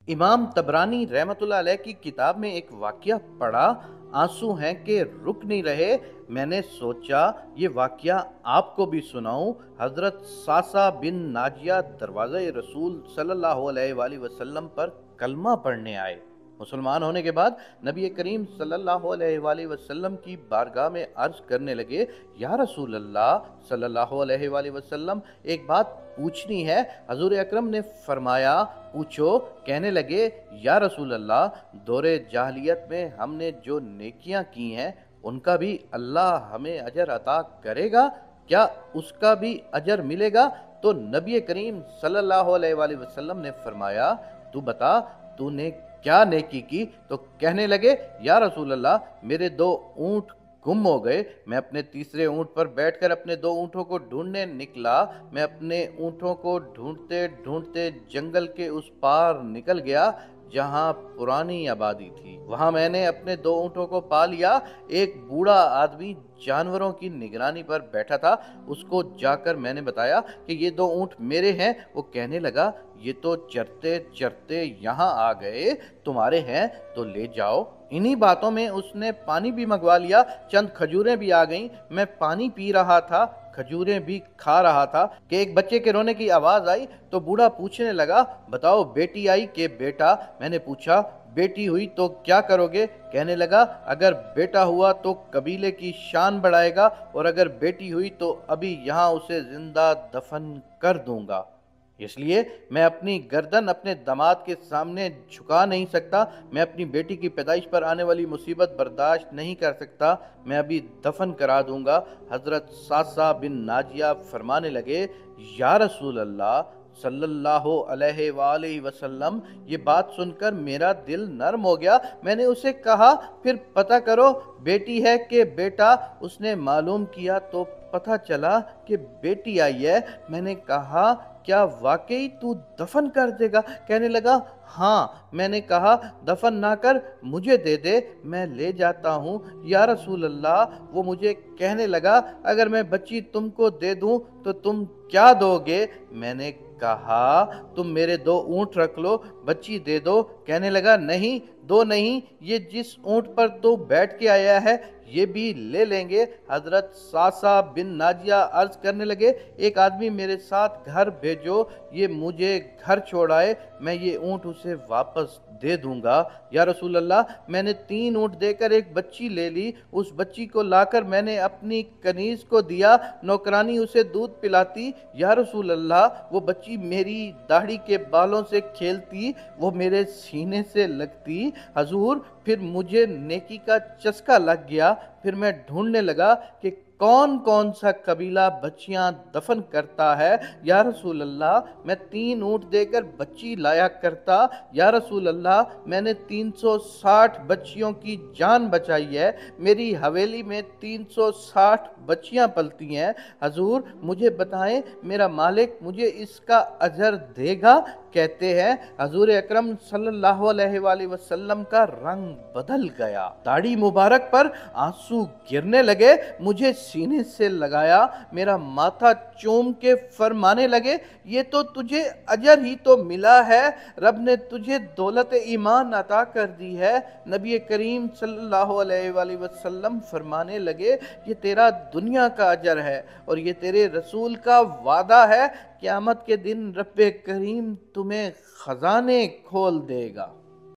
امام طبرانی رحمۃ اللہ علیہ کی کتاب میں ایک واقعہ پڑھا، آنسو ہیں کہ رک نہیں رہے۔ میں نے سوچا یہ واقعہ آپ کو بھی سناؤں۔ حضرت ساسا بن ناجیہ دروازہ رسول صلی اللہ علیہ وآلہ وسلم پر کلمہ پڑھنے آئے۔ مسلمان ہونے کے بعد نبی کریم صلی اللہ علیہ وآلہ وسلم کی بارگاہ میں عرض کرنے لگے، یا رسول اللہ صلی اللہ علیہ وآلہ وسلم، ایک بات پوچھنی ہے۔ حضور اکرم نے فرمایا، پوچھو۔ کہنے لگے، یا رسول اللہ، دور جاہلیت میں ہم نے جو نیکیاں کی ہیں ان کا بھی اللہ ہمیں اجر عطا کرے گا؟ کیا اس کا بھی اجر ملے گا؟ تو نبی کریم صلی اللہ علیہ وآلہ وسلم نے فرمایا، تو بتا، تو نے کیا نیکی کی؟ تو کہنے لگے، یا رسول اللہ، میرے 2 اونٹ گم ہو گئے۔ میں اپنے تیسرے اونٹ پر بیٹھ کر اپنے 2 اونٹوں کو ڈھونڈنے نکلا۔ میں اپنے اونٹوں کو ڈھونڈتے ڈھونڈتے جنگل کے اس پار نکل گیا جہاں پرانی آبادی تھی۔ وہاں میں نے اپنے 2 اونٹوں کو پا لیا۔ ایک بوڑھا آدمی جانوروں کی نگرانی پر بیٹھا تھا۔ اس کو جا کر میں نے بتایا کہ یہ 2 اونٹ میرے ہیں۔ وہ کہنے لگا، یہ تو چرتے چرتے یہاں آ گئے، تمہارے ہیں تو لے جاؤ۔ انہی باتوں میں اس نے پانی بھی منگوا لیا۔ چند کھجوریں بھی آ گئیں۔ میں پانی پی رہا تھا، کھجوریں بھی کھا رہا تھا کہ ایک بچے کے رونے کی آواز آئی۔ تو بوڑھا پوچھنے لگا، بتاؤ بیٹی آئی کہ بیٹا؟ میں نے پوچھا، بیٹی ہوئی تو کیا کرو گے؟ کہنے لگا، اگر بیٹا ہوا تو قبیلے کی شان بڑھائے گا، اور اگر بیٹی ہوئی تو ابھی یہاں اسے زندہ دفن کر دوں گا۔ اس لیے میں اپنی گردن اپنے داماد کے سامنے جھکا نہیں سکتا۔ میں اپنی بیٹی کی پیدائش پر آنے والی مصیبت برداشت نہیں کر سکتا۔ میں ابھی دفن کرا دوں گا۔ حضرت ساسا بن ناجیہ فرمانے لگے، یا رسول اللہ صلی اللہ علیہ وآلہ وسلم، یہ بات سن کر میرا دل نرم ہو گیا۔ میں نے اسے کہا، پھر پتہ کرو بیٹی ہے کہ بیٹا؟ اس نے معلوم کیا تو پتہ چلا کہ بیٹی آئی ہے۔ میں نے کہا، کیا واقعی تو دفن کر دے گا؟ کہنے لگا، ہاں۔ میں نے کہا، دفن نہ کر، مجھے دے دے، میں لے جاتا ہوں۔ یا رسول اللہ، وہ مجھے کہنے لگا، اگر میں بچی تم کو دے دوں تو تم کیا دو گے؟ میں نے کہا، تم میرے 2 اونٹ رکھ لو، بچی دے دو۔ کہنے لگا، نہیں، 2 نہیں، یہ جس اونٹ پر تو بیٹھ کے آیا ہے یہ بھی لے لیں گے۔ حضرت ساسا بن ناجیہ عرض کرنے لگے، ایک آدمی میرے ساتھ گھر بھیجو، یہ مجھے گھر چھوڑ آئے، میں یہ اونٹ اسے واپس دے دوں گا۔ یا رسول اللہ، میں نے 3 اونٹ دے کر ایک بچی لے لی۔ اس بچی کو لا کر میں نے اپنی کنیز کو دیا، نوکرانی اسے دودھ پلاتی۔ یا رسول اللہ، وہ بچی میری داڑھی کے بالوں سے کھیلتی، وہ میرے سینے سے لگتی۔ حضور، پھر مجھے نیکی کا چسکا لگ گیا۔ پھر میں ڈھونڈنے لگا کہ کون کون سا قبیلہ بچیاں دفن کرتا ہے۔ یا رسول اللہ، میں 3 اونٹ دے کر بچی لایا کرتا۔ یا رسول اللہ، میں نے 360 بچیوں کی جان بچائی ہے۔ میری حویلی میں 360 بچیاں پلتی ہیں۔ حضور، مجھے بتائیں، میرا مالک مجھے اس کا اجر دے گا؟ کہتے ہیں حضور اکرم صلی اللہ علیہ وآلہ وسلم کا رنگ بدل گیا، داڑھی مبارک پر آنسو گرنے لگے، مجھے سینے سے لگایا، میرا ماتھا چوم کے فرمانے لگے، یہ تو تجھے اجر ہی تو ملا ہے، رب نے تجھے دولت ایمان عطا کر دی ہے۔ نبی کریم صلی اللہ علیہ وآلہ وسلم فرمانے لگے، یہ تیرا دنیا کا اجر ہے اور یہ تیرے رسول کا وعدہ ہے، قیامت کے دن رب کریم تمہیں خزانے کھول دے گا۔